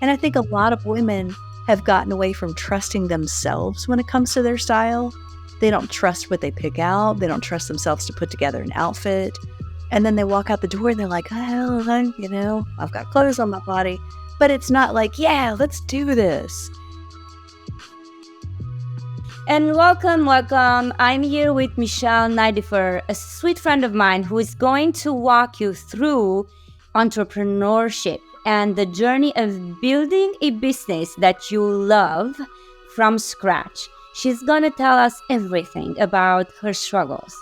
And I think a lot of women have gotten away from trusting themselves when it comes to their style. They don't trust what they pick out. They don't trust themselves to put together an outfit. And then they walk out the door and they're like, oh, I've got clothes on my body. But it's not like, yeah, let's do this. And welcome. I'm here with Michelle Nidifer, a sweet friend of mine who is going to walk you through entrepreneurship and the journey of building a business that you love from scratch. She's going to tell us everything about her struggles,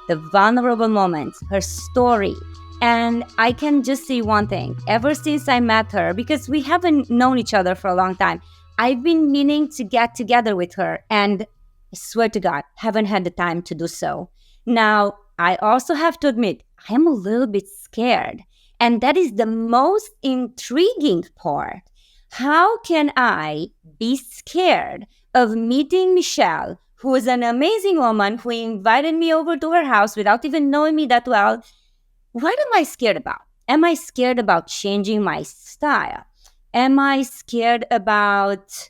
the vulnerable moments, her story. And I can just say one thing. Ever since I met her, because we haven't known each other for a long time, I've been meaning to get together with her, and I swear to God, haven't had the time to do so. Now, I also have to admit, I am a little bit scared. And that is the most intriguing part. How can I be scared of meeting Michelle, who is an amazing woman who invited me over to her house without even knowing me that well? What am I scared about? Am I scared about changing my style? Am I scared about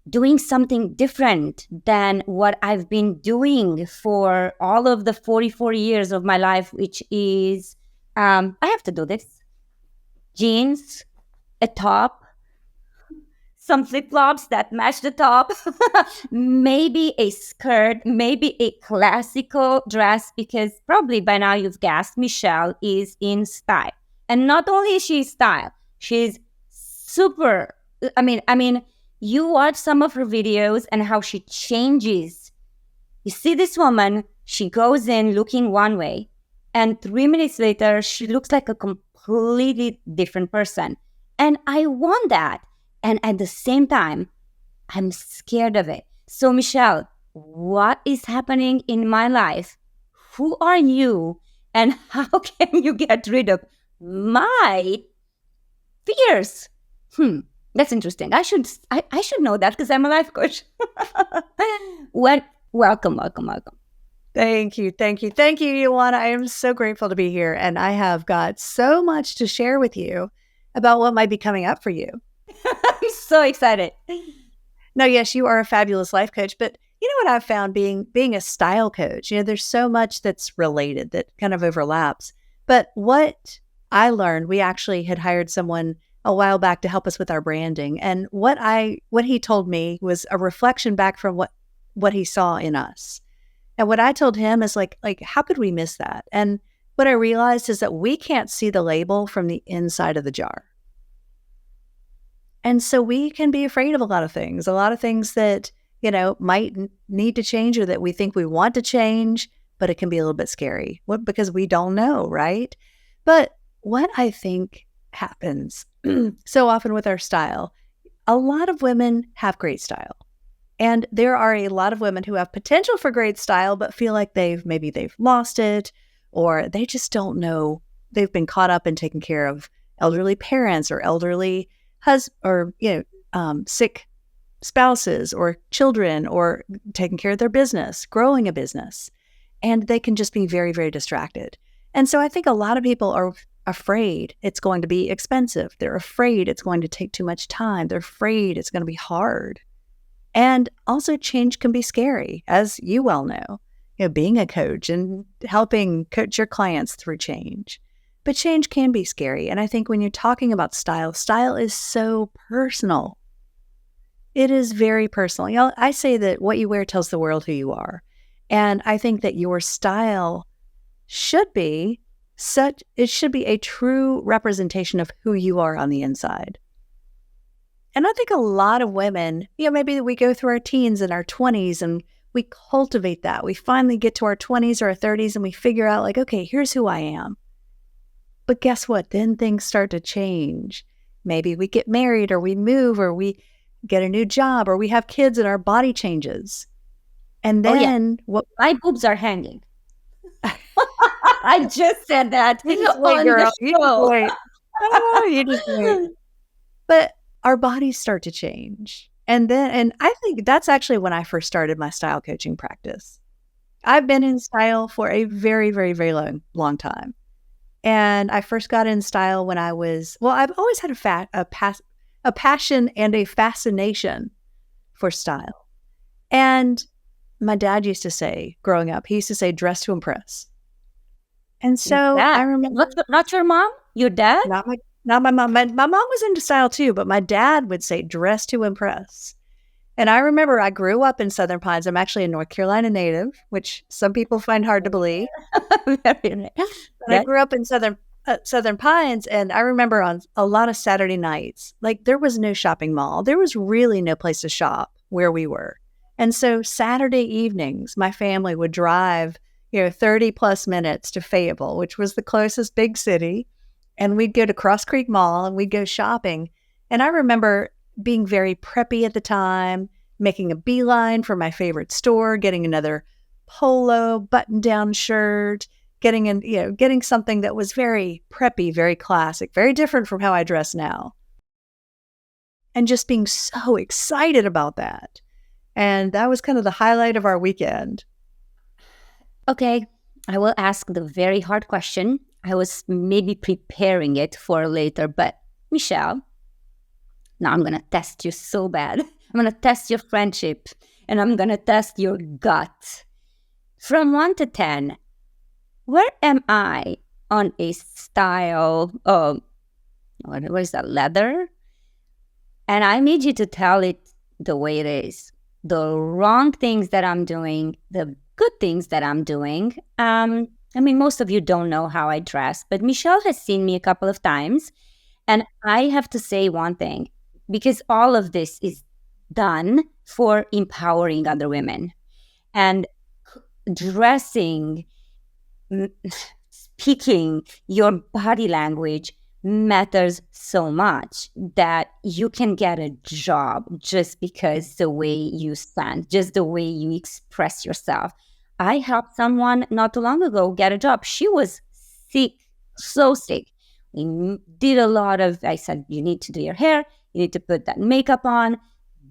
doing something different than what I've been doing for all of the 44 years of my life, which is, I have to do this. Jeans, a top, some flip-flops that match the top, maybe a skirt, maybe a classical dress, because probably by now you've guessed Michelle is in style. And not only is she in style, she's super, I mean, you watch some of her videos and how she changes. You see this woman, she goes in looking one way, and 3 minutes later, she looks like a completely different person. And I want that. And at the same time, I'm scared of it. So, Michelle, what is happening in my life? Who are you? And how can you get rid of my fears? That's interesting. I should know that because I'm a life coach. Welcome. Thank you, Yoana. I am so grateful to be here. And I have got so much to share with you about what might be coming up for you. I'm so excited. No, yes, you are a fabulous life coach, but you know what I've found being a style coach? There's so much that's related that kind of overlaps. But what I learned, we actually had hired someone a while back to help us with our branding. And what he told me was a reflection back from what he saw in us. And what I told him is like, how could we miss that? And what I realized is that we can't see the label from the inside of the jar. And so we can be afraid of a lot of things that, might need to change or that we think we want to change, but it can be a little bit scary because we don't know, right? But what I think happens so often with our style, a lot of women have great style. And there are a lot of women who have potential for great style, but feel like they've lost it, or they just don't know. They've been caught up in taking care of elderly parents or elderly sick spouses or children, or taking care of their business, growing a business. And they can just be very, very distracted. And so I think a lot of people are afraid it's going to be expensive. They're afraid it's going to take too much time. They're afraid it's going to be hard. And also change can be scary, as you well know, being a coach and helping coach your clients through change. But change can be scary. And I think when you're talking about style is so personal. It is very personal. I say that what you wear tells the world who you are. And I think that your style should be a true representation of who you are on the inside. And I think a lot of women, maybe we go through our teens and our 20s and we cultivate that. We finally get to our 20s or our 30s and we figure out okay, here's who I am. But guess what? Then things start to change. Maybe we get married or we move or we get a new job or we have kids and our body changes. And then my boobs are hanging. I just said that on girl. the show. You just wait. But our bodies start to change. And I think that's actually when I first started my style coaching practice. I've been in style for a very, very, very long time. And I first got in style when I've always had a a passion and a fascination for style. And my dad used to say, growing up, he used to say, dress to impress. And so Dad. I remember Not your mom? Your dad? not my mom. My mom was into style too, but my dad would say, dress to impress. And I remember I grew up in Southern Pines. I'm actually a North Carolina native, which some people find hard to believe. Very nice. But I grew up in Southern Pines, and I remember on a lot of Saturday nights, like there was no shopping mall. There was really no place to shop where we were. And so Saturday evenings, my family would drive, 30 plus minutes to Fayetteville, which was the closest big city. And we'd go to Cross Creek Mall and we'd go shopping. And I remember being very preppy at the time, making a beeline for my favorite store, getting another polo button-down shirt, getting something that was very preppy, very classic, very different from how I dress now. And just being so excited about that. And that was kind of the highlight of our weekend. Okay, I will ask the very hard question. I was maybe preparing it for later, but Michelle, now I'm going to test you so bad. I'm going to test your friendship and I'm going to test your gut. From 1 to 10, where am I on a style of, what is that, leather? And I need you to tell it the way it is. The wrong things that I'm doing, the good things that I'm doing. Most of you don't know how I dress, but Michelle has seen me a couple of times. And I have to say one thing, because all of this is done for empowering other women. And dressing, speaking your body language matters so much that you can get a job just because the way you stand, just the way you express yourself. I helped someone not too long ago get a job. She was sick, so sick. We did a lot of, I said, you need to do your hair, you need to put that makeup on.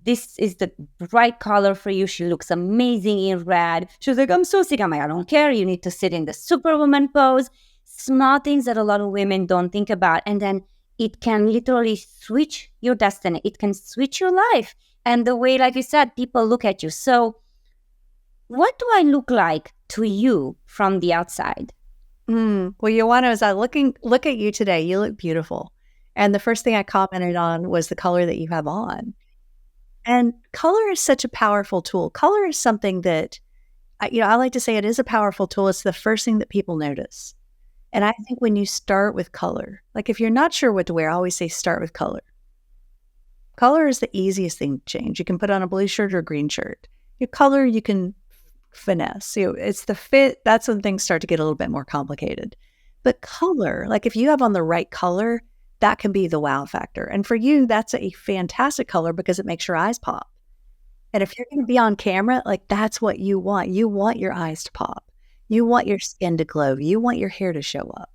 This is the right color for you. She looks amazing in red. She was like, I'm so sick. I'm like, I don't care. You need to sit in the superwoman pose. Small things that a lot of women don't think about. And then it can literally switch your destiny. It can switch your life. And the way, like you said, people look at you. So what do I look like to you from the outside? Well, Yoana, as I look at you today, you look beautiful. And the first thing I commented on was the color that you have on. And color is such a powerful tool. Color is something that, I like to say it is a powerful tool. It's the first thing that people notice. And I think when you start with color, like if you're not sure what to wear, I always say start with color. Color is the easiest thing to change. You can put on a blue shirt or a green shirt. Your color, you can finesse. It's the fit. That's when things start to get a little bit more complicated. But color, like if you have on the right color, that can be the wow factor. And for you, that's a fantastic color because it makes your eyes pop. And if you're going to be on camera, like that's what you want. You want your eyes to pop. You want your skin to glow. You want your hair to show up.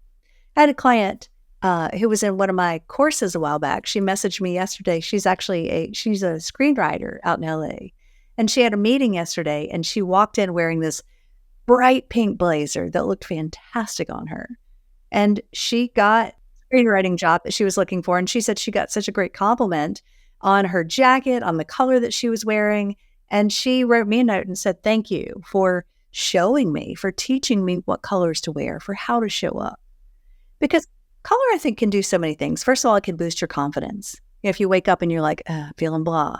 I had a client who was in one of my courses a while back. She messaged me yesterday. She's a screenwriter out in LA. And she had a meeting yesterday and she walked in wearing this bright pink blazer that looked fantastic on her. And she got a screenwriting job that she was looking for. And she said she got such a great compliment on her jacket, on the color that she was wearing. And she wrote me a note and said, thank you for showing me, for teaching me what colors to wear, for how to show up. Because color, I think, can do so many things. First of all, it can boost your confidence. If you wake up and you're like, feeling blah,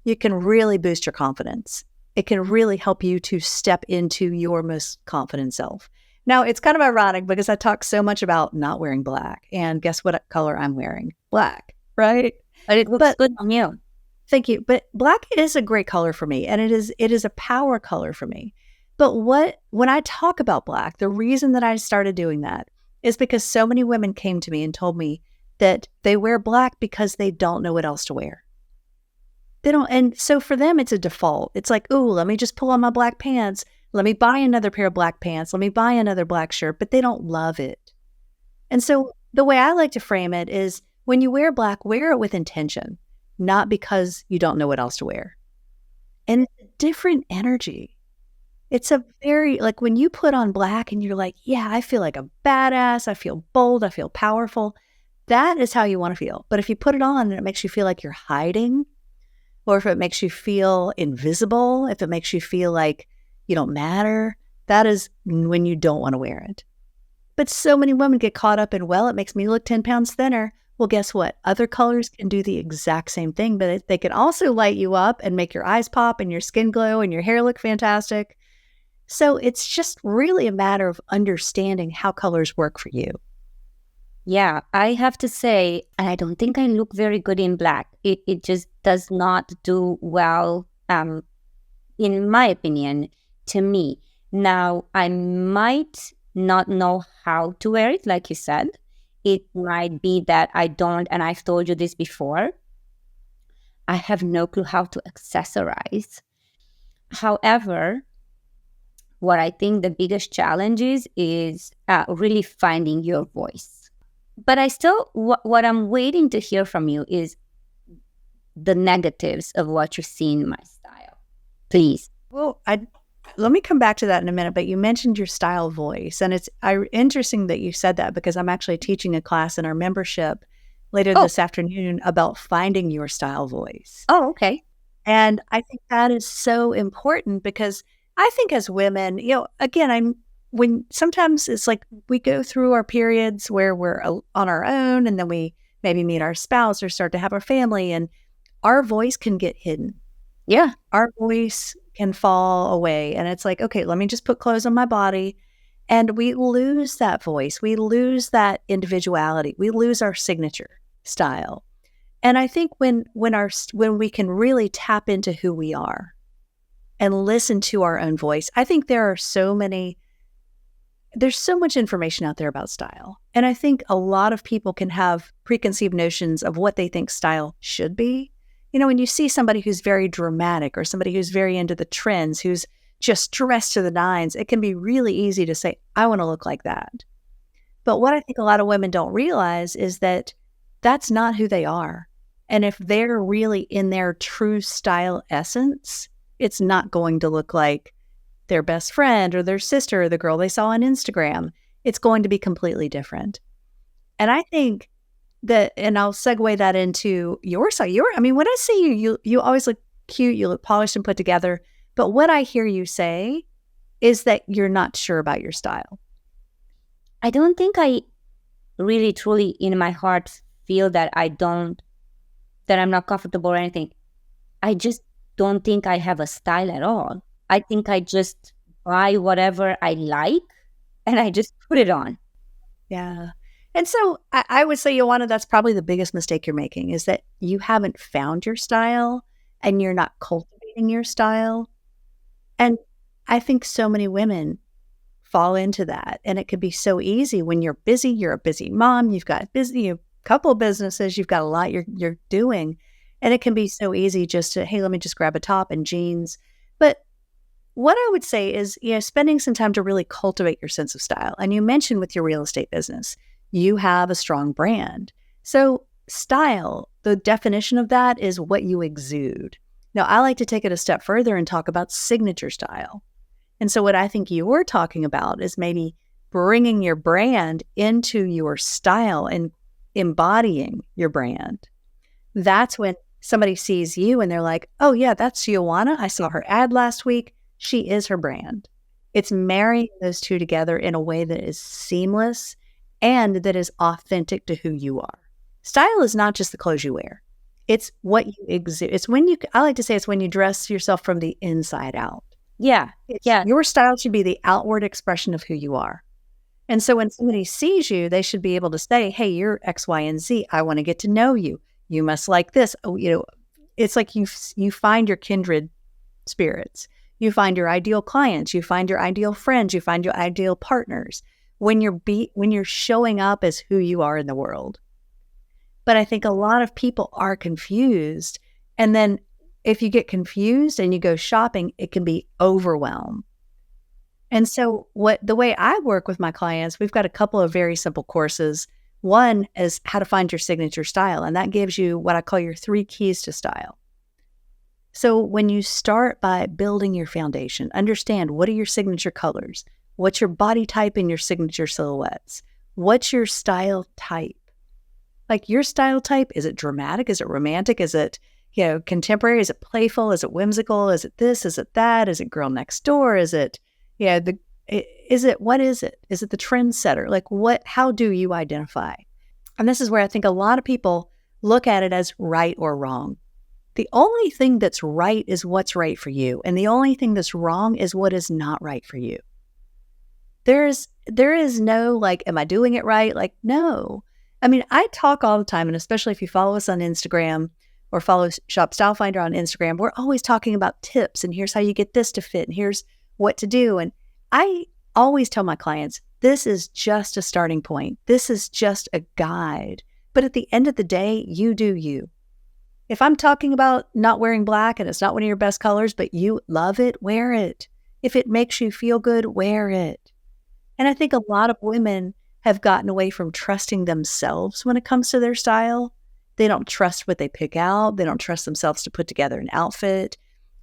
you can really boost your confidence. It can really help you to step into your most confident self. Now, it's kind of ironic because I talk so much about not wearing black. And guess what color I'm wearing? Black, right? But it looks good on you. Thank you. But black is a great color for me. And it is a power color for me. But when I talk about black, the reason that I started doing that is because so many women came to me and told me that they wear black because they don't know what else to wear. They don't. And so for them, it's a default. It's like, ooh, let me just pull on my black pants. Let me buy another pair of black pants. Let me buy another black shirt, but they don't love it. And so the way I like to frame it is when you wear black, wear it with intention, not because you don't know what else to wear. And it's a different energy. It's a very, like when you put on black and you're like, yeah, I feel like a badass. I feel bold. I feel powerful. that is how you want to feel. But if you put it on and it makes you feel like you're hiding, or if it makes you feel invisible, if it makes you feel like you don't matter, that is when you don't want to wear it. But so many women get caught up in, well, it makes me look 10 pounds thinner. Well, guess what? Other colors can do the exact same thing, but they can also light you up and make your eyes pop and your skin glow and your hair look fantastic. So it's just really a matter of understanding how colors work for you. Yeah, I have to say, I don't think I look very good in black. It just does not do well, in my opinion, to me. Now, I might not know how to wear it, like you said. It might be that I don't, and I've told you this before, I have no clue how to accessorize. However, what I think the biggest challenge is really finding your voice. But I still, what I'm waiting to hear from you is the negatives of what you see in my style. Please. Well, let me come back to that in a minute, but you mentioned your style voice. And it's interesting that you said that, because I'm actually teaching a class in our membership later this afternoon about finding your style voice. Oh, okay. And I think that is so important, because I think as women, again, when sometimes it's like we go through our periods where we're on our own, and then we maybe meet our spouse or start to have our family, and our voice can get hidden. Yeah. Our voice can fall away, and it's like, okay, let me just put clothes on my body. And we lose that voice. We lose that individuality. We lose our signature style. And I think when we can really tap into who we are and listen to our own voice, I think there's so much information out there about style. And I think a lot of people can have preconceived notions of what they think style should be. When you see somebody who's very dramatic, or somebody who's very into the trends, who's just dressed to the nines, it can be really easy to say, I want to look like that. But what I think a lot of women don't realize is that that's not who they are. And if they're really in their true style essence, it's not going to look like their best friend or their sister or the girl they saw on Instagram. It's going to be completely different. And I think that, and I'll segue that into your style. When I see you always look cute, you look polished and put together. But what I hear you say is that you're not sure about your style. I don't think I really, truly, in my heart, feel that I'm not comfortable or anything. I just don't think I have a style at all. I think I just buy whatever I like and I just put it on. Yeah. And so I would say, Yoana, that's probably the biggest mistake you're making, is that you haven't found your style and you're not cultivating your style. And I think so many women fall into that. And it could be so easy when you're busy. You're a busy mom. You've got a couple of businesses. You've got a lot you're doing. And it can be so easy just to, hey, let me just grab a top and jeans. But what I would say is, spending some time to really cultivate your sense of style. And you mentioned with your real estate business, you have a strong brand. So style, the definition of that is what you exude. Now, I like to take it a step further and talk about signature style. And so what I think you're talking about is maybe bringing your brand into your style and embodying your brand. That's when somebody sees you and they're like, oh yeah, that's Yoana. I saw her ad last week. She is her brand. It's marrying those two together in a way that is seamless and that is authentic to who you are. Style is not just the clothes you wear. It's what you exude. I like to say it's when you dress yourself from the inside out. Yeah. Your style should be the outward expression of who you are. And so when somebody sees you, they should be able to say, hey, you're X, Y, and Z. I want to get to know you. You must like this. It's like you find your kindred spirits. You find your ideal clients. You find your ideal friends. You find your ideal partners when you're showing up as who you are in the world. But I think a lot of people are confused. And then if you get confused and you go shopping, it can be overwhelmed. And so the way I work with my clients, we've got a couple of very simple courses. One is how to find your signature style. And that gives you what I call your 3 keys to style. So when you start by building your foundation, understand what are your signature colors? What's your body type and your signature silhouettes? What's your style type? Like your style type, is it dramatic? Is it romantic? Is it, contemporary? Is it playful? Is it whimsical? Is it this? Is it that? Is it girl next door? Is it, what is it? Is it the trendsetter? Like how do you identify? And this is where I think a lot of people look at it as right or wrong. The only thing that's right is what's right for you. And the only thing that's wrong is what is not right for you. There is no like, am I doing it right? Like, no. I mean, I talk all the time, and especially if you follow us on Instagram or follow Shop Style Finder on Instagram, we're always talking about tips and here's how you get this to fit and here's what to do. And I always tell my clients, this is just a starting point. This is just a guide. But at the end of the day, you do you. If I'm talking about not wearing black and it's not one of your best colors, but you love it, wear it. If it makes you feel good, wear it. And I think a lot of women have gotten away from trusting themselves when it comes to their style. They don't trust what they pick out. They don't trust themselves to put together an outfit.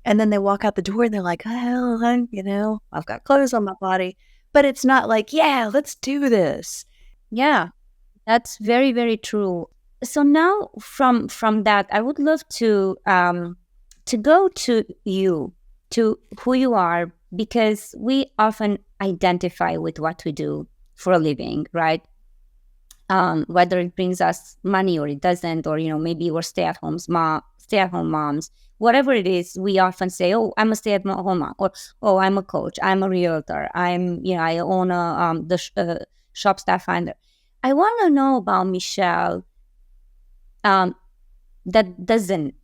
And then they walk out the door and they're like, oh, I've got clothes on my body. But it's not like, yeah, let's do this. Yeah, that's very, very true. So now from that, I would love to go to you, to who you are, because we often identify with what we do for a living, right? Whether it brings us money or it doesn't, or maybe we're stay-at-home moms, whatever it is, we often say, "Oh, I'm a stay-at-home mom," or "Oh, I'm a coach, I'm a realtor, I own the Shop Style Finder." I want to know about Michelle, that doesn't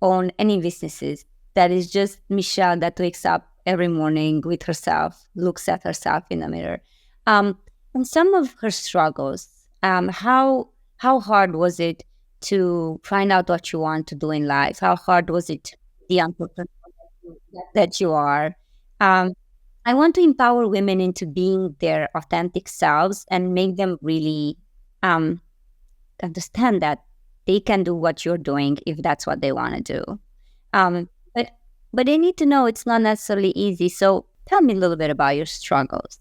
own any businesses. That is just Michelle that wakes up every morning with herself, looks at herself in the mirror. And some of her struggles, how hard was it to find out what you want to do in life? How hard was it, the entrepreneur that you are? I want to empower women into being their authentic selves and make them really understand that they can do what you're doing if that's what they want to do. But they need to know it's not necessarily easy. So tell me a little bit about your struggles.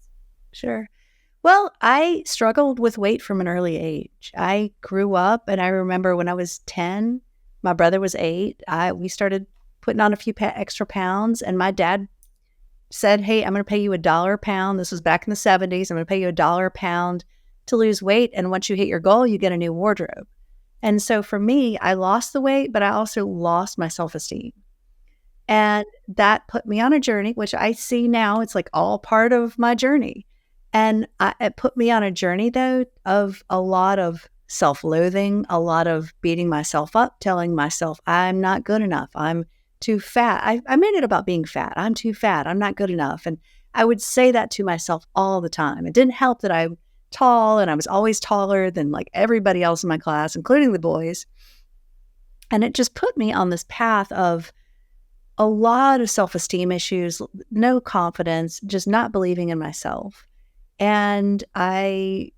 Sure. Well, I struggled with weight from an early age. I grew up, and I remember when I was 10, my brother was 8. We started putting on a few extra pounds, and my dad said, "Hey, I'm going to pay you $1 a pound." This was back in the 70s. "I'm going to pay you $1 a pound to lose weight. And once you hit your goal, you get a new wardrobe." And so for me, I lost the weight, but I also lost my self-esteem. And that put me on a journey, which I see now, it's like all part of my journey. And it put me on a journey, though, of a lot of self-loathing, a lot of beating myself up, telling myself, I'm not good enough. I'm too fat. I made it about being fat. I'm too fat. I'm not good enough. And I would say that to myself all the time. It didn't help that I'm tall, and I was always taller than like everybody else in my class, including the boys. And it just put me on this path of a lot of self-esteem issues, no confidence, just not believing in myself. And I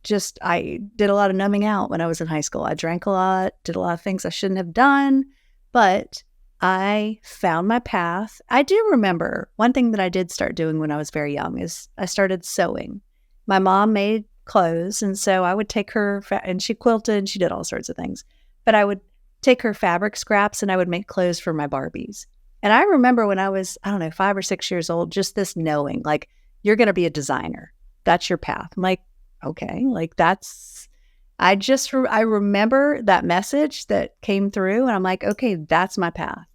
did a lot of numbing out when I was in high school. I drank a lot, did a lot of things I shouldn't have done, but I found my path. I do remember one thing that I did start doing when I was very young is I started sewing. My mom made clothes, and so I would take her, and she quilted, and she did all sorts of things. But I would take her fabric scraps, and I would make clothes for my Barbies. And I remember when I was, 5 or 6 years old, just this knowing, like, you're going to be a designer. That's your path. I'm like, okay, like I remember that message that came through, and I'm like, okay, that's my path.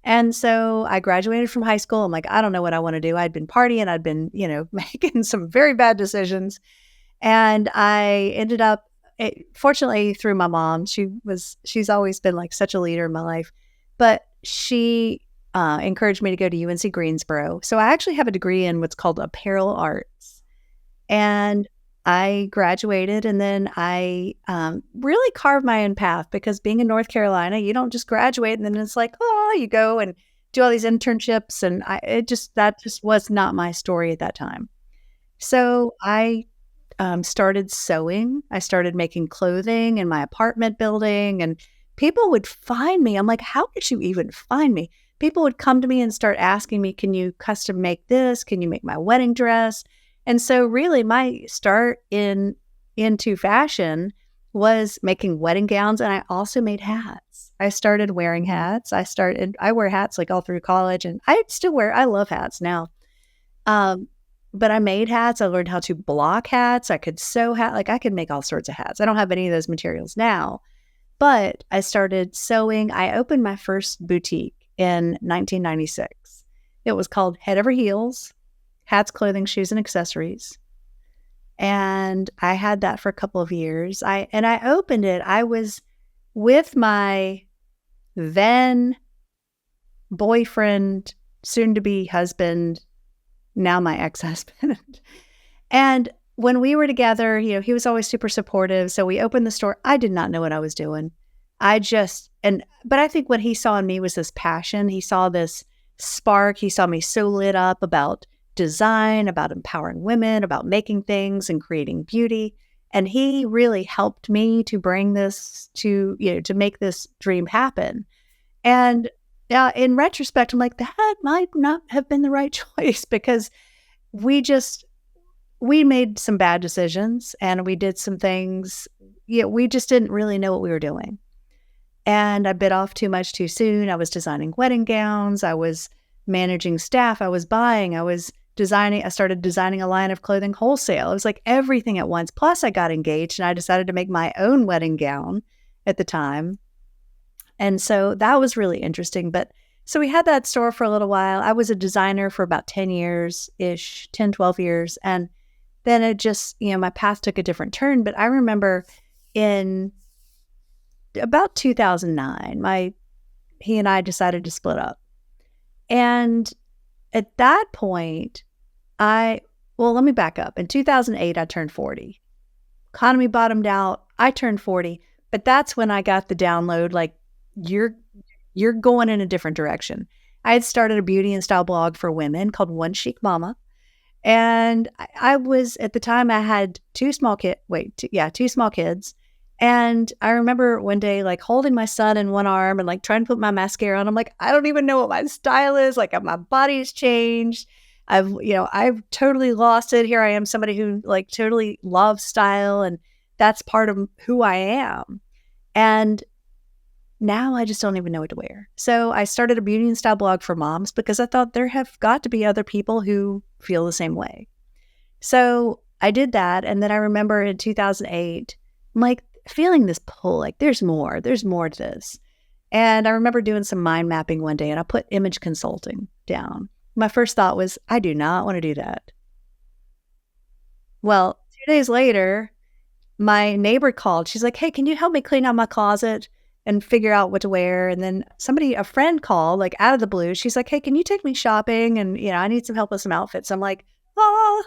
And so I graduated from high school. I'm like, I don't know what I want to do. I'd been partying. I'd been, making some very bad decisions. And I ended up, fortunately through my mom, she's always been like such a leader in my life, but she encouraged me to go to UNC Greensboro. So I actually have a degree in what's called apparel arts. And I graduated, and then I really carved my own path, because being in North Carolina, you don't just graduate and then it's like, oh, you go and do all these internships. And that just was not my story at that time. So I started sewing. I started making clothing in my apartment building, and people would find me. I'm like, how did you even find me? People would come to me and start asking me, can you custom make this? Can you make my wedding dress? And so really my start in into fashion was making wedding gowns, and I also made hats. I started wearing hats. I wear hats like all through college, and I love hats now. Um, but I made hats. I learned how to block hats. I could sew like I could make all sorts of hats. I don't have any of those materials now, but I started sewing. I opened my first boutique in 1996. It was called Head Over Heels, Hats, Clothing, Shoes, and Accessories. And I had that for a couple of years. I opened it. I was with my then boyfriend, soon to be husband, now my ex-husband. And when we were together, he was always super supportive. So we opened the store. I did not know what I was doing. But I think what he saw in me was this passion. He saw this spark. He saw me so lit up about design, about empowering women, about making things and creating beauty. And he really helped me to bring this to make this dream happen. And in retrospect, I'm like, that might not have been the right choice, because we made some bad decisions and we did some things. We just didn't really know what we were doing. And I bit off too much too soon. I was designing wedding gowns. I was managing staff. I was buying. I started designing a line of clothing wholesale. It was like everything at once. Plus, I got engaged and I decided to make my own wedding gown at the time. And so that was really interesting. So we had that store for a little while. I was a designer for about 10 years-ish, 10, 12 years. And then it just, my path took a different turn. But I remember in about 2009, he and I decided to split up. And at that point, let me back up. In 2008, I turned 40. Economy bottomed out. I turned 40. But that's when I got the download, like, you're going in a different direction. I had started a beauty and style blog for women called One Chic Mama. And I was, at the time, I had two small kids. And I remember one day, like, holding my son in one arm and like trying to put my mascara on. I'm like, I don't even know what my style is. Like, my body's changed. I've totally lost it. Here I am, somebody who like totally loves style, and that's part of who I am. And now I just don't even know what to wear. So I started a beauty and style blog for moms because I thought there have got to be other people who feel the same way. So I did that. And then I remember in 2008, I'm like feeling this pull, like there's more to this. And I remember doing some mind mapping one day, and I put image consulting down. My first thought was, I do not want to do that. Well, 2 days later, my neighbor called. She's like, hey, can you help me clean out my closet and figure out what to wear? And then a friend called, like out of the blue. She's like, hey, can you take me shopping? And, I need some help with some outfits. I'm like,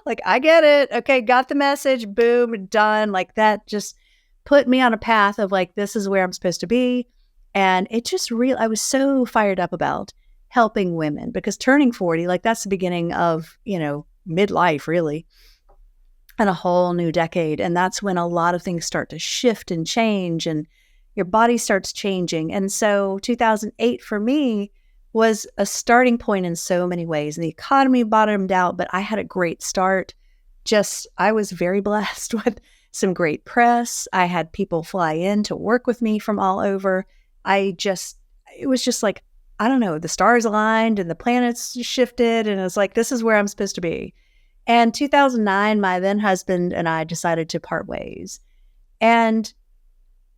like, I get it. Okay, got the message. Boom, done. Like, that just put me on a path of like, this is where I'm supposed to be. And it just I was so fired up about helping women, because turning 40, like, that's the beginning of, midlife, really, and a whole new decade. And that's when a lot of things start to shift and change, and your body starts changing. And so 2008 for me was a starting point in so many ways. And the economy bottomed out, but I had a great start. I was very blessed with some great press. I had people fly in to work with me from all over. It was just like, I don't know, the stars aligned and the planets shifted. And it was like, this is where I'm supposed to be. And 2009, my then husband and I decided to part ways. And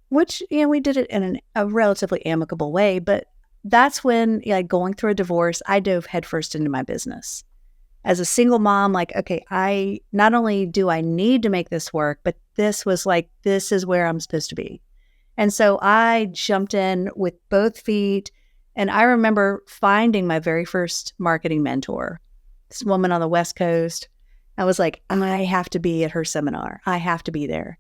which, we did it in a relatively amicable way. But that's when, going through a divorce, I dove headfirst into my business. As a single mom, like, okay, not only do I need to make this work, but this was like, this is where I'm supposed to be. And so I jumped in with both feet. And I remember finding my very first marketing mentor, this woman on the West Coast. I was like, I have to be at her seminar. I have to be there.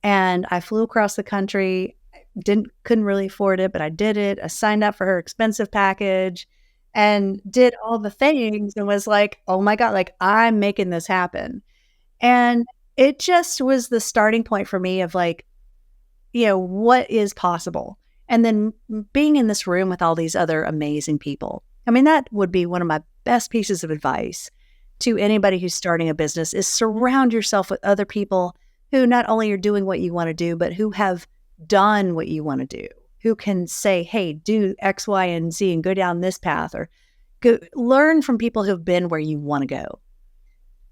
And I flew across the country. Couldn't really afford it, but I did it. I signed up for her expensive package and did all the things and was like, oh my God, like, I'm making this happen. And it just was the starting point for me of like, what is possible? And then being in this room with all these other amazing people. I mean, that would be one of my best pieces of advice to anybody who's starting a business, is surround yourself with other people who not only are doing what you want to do, but who have done what you want to do, who can say, hey, do X, Y, and Z and go down this path, or learn from people who've been where you want to go.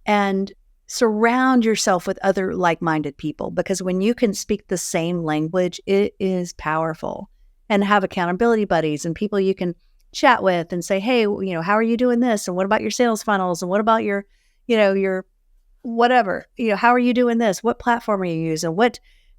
And surround yourself with other like-minded people, because when you can speak the same language, it is powerful. And have accountability buddies and people you can chat with and say, hey, how are you doing this? And what about your sales funnels? And what about your whatever, how are you doing this? What platform are you using?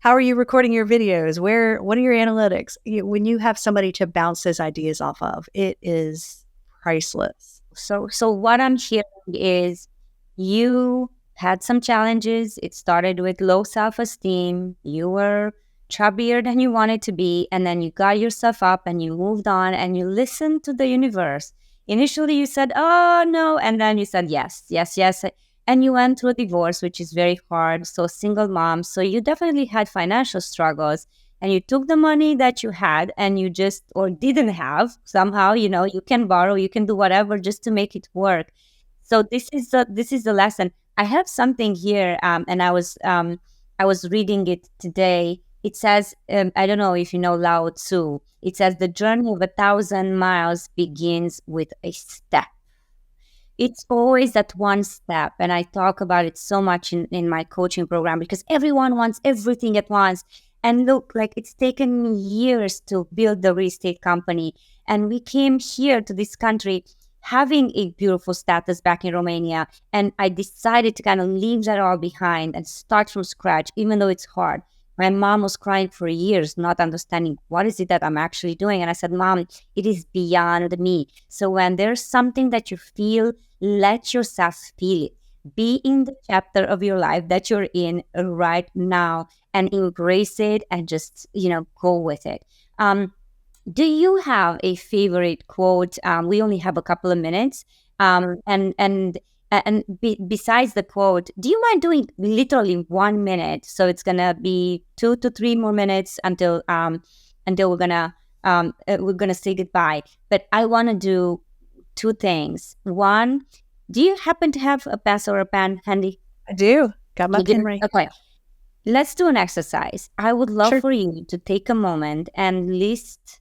How are you recording your videos? What are your analytics? When you have somebody to bounce those ideas off of, it is priceless. So what I'm hearing is you had some challenges. It started with low self-esteem. You were chubbier than you wanted to be, and then you got yourself up and you moved on and you listened to the universe. Initially you said, oh no, and then you said yes, yes, yes. And you went through a divorce, which is very hard. So single mom. So you definitely had financial struggles, and you took the money that you had and you just, or didn't have somehow, you can borrow, you can do whatever just to make it work. So this is the lesson. I have something here, and I was reading it today. It says, I don't know if you know Lao Tzu. It says the journey of 1,000 miles begins with a step. It's always that one step. And I talk about it so much in my coaching program, because everyone wants everything at once. And look, like, it's taken me years to build the real estate company. And we came here to this country having a beautiful status back in Romania. And I decided to kind of leave that all behind and start from scratch, even though it's hard. My mom was crying for years, not understanding what is it that I'm actually doing. And I said, Mom, it is beyond me. So when there's something that you feel, let yourself feel it. Be in the chapter of your life that you're in right now and embrace it and just, go with it. Do you have a favorite quote? We only have a couple of minutes. Besides the quote, do you mind doing literally 1 minute? So it's gonna be 2 to 3 more minutes until we're gonna say goodbye. But I want to do 2 things. One, do you happen to have a pencil or a pen handy? I do. Got my pen right. Okay. Let's do an exercise. I would love Sure. for you to take a moment and list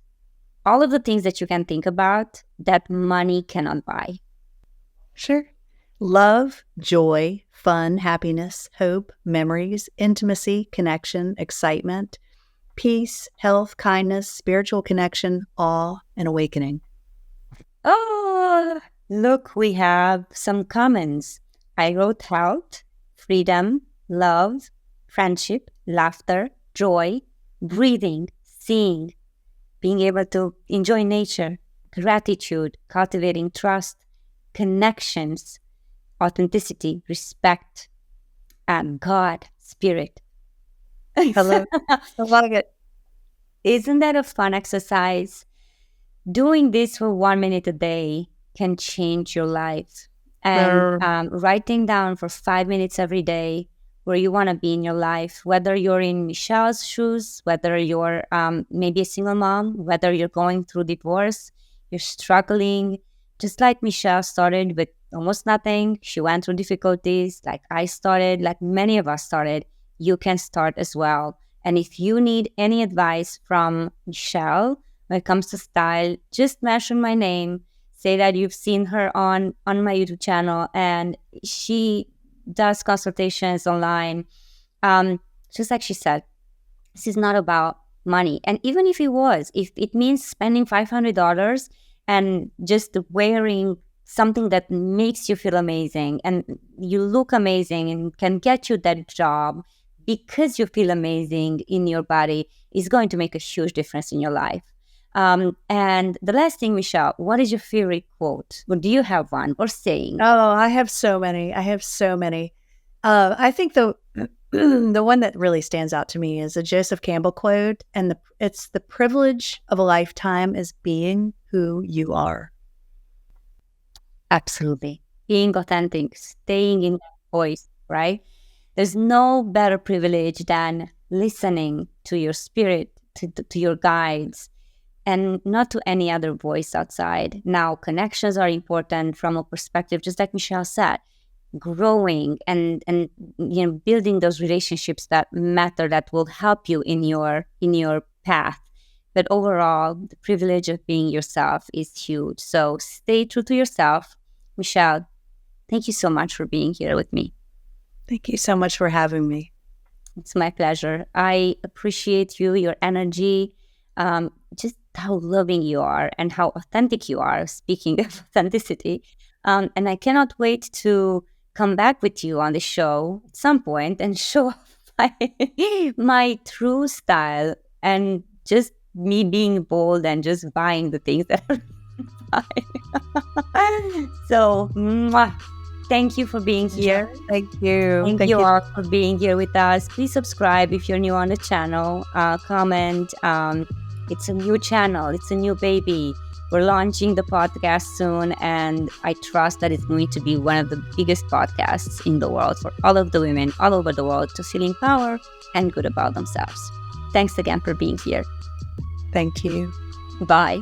all of the things that you can think about that money cannot buy. Sure. Love, joy, fun, happiness, hope, memories, intimacy, connection, excitement, peace, health, kindness, spiritual connection, awe, and awakening. Oh, look, we have some comments. I wrote health, freedom, love, friendship, laughter, joy, breathing, seeing, being able to enjoy nature, gratitude, cultivating trust, connections, authenticity, respect, and God, spirit. Hello. I love it. Isn't that a fun exercise? Doing this for 1 minute a day can change your life. And writing down for 5 minutes every day where you want to be in your life, whether you're in Michelle's shoes, whether you're maybe a single mom, whether you're going through divorce, you're struggling, just like Michelle started with almost nothing. She went through difficulties like I started, like many of us started. You can start as well. And if you need any advice from Michelle when it comes to style, just mention my name. Say that you've seen her on my YouTube channel, and she does consultations online. Just like she said, this is not about money. And even if it was, if it means spending $500 and just wearing something that makes you feel amazing and you look amazing and can get you that job because you feel amazing in your body, is going to make a huge difference in your life. And the last thing, Michelle, what is your favorite quote? Or do you have one, or saying? Oh, I have so many. I think the one that really stands out to me is a Joseph Campbell quote, and it's the privilege of a lifetime is being who you are. Absolutely. Being authentic, staying in voice, right? There's no better privilege than listening to your spirit, to your guides, and not to any other voice outside. Now, connections are important from a perspective, just like Michelle said. growing and building those relationships that matter, that will help you in your path. But overall, the privilege of being yourself is huge. So stay true to yourself. Michelle, thank you so much for being here with me. Thank you so much for having me. It's my pleasure. I appreciate you, your energy, just how loving you are and how authentic you are, speaking of authenticity. And I cannot wait to come back with you on the show at some point and show my true style, and just me being bold and just buying the things that are fine. So, thank you for being here. Thank you. Thank you all for being here with us. Please subscribe if you're new on the channel. Comment. It's a new channel. It's a new baby. We're launching the podcast soon, and I trust that it's going to be one of the biggest podcasts in the world for all of the women all over the world to feel empowered and good about themselves. Thanks again for being here. Thank you. Bye.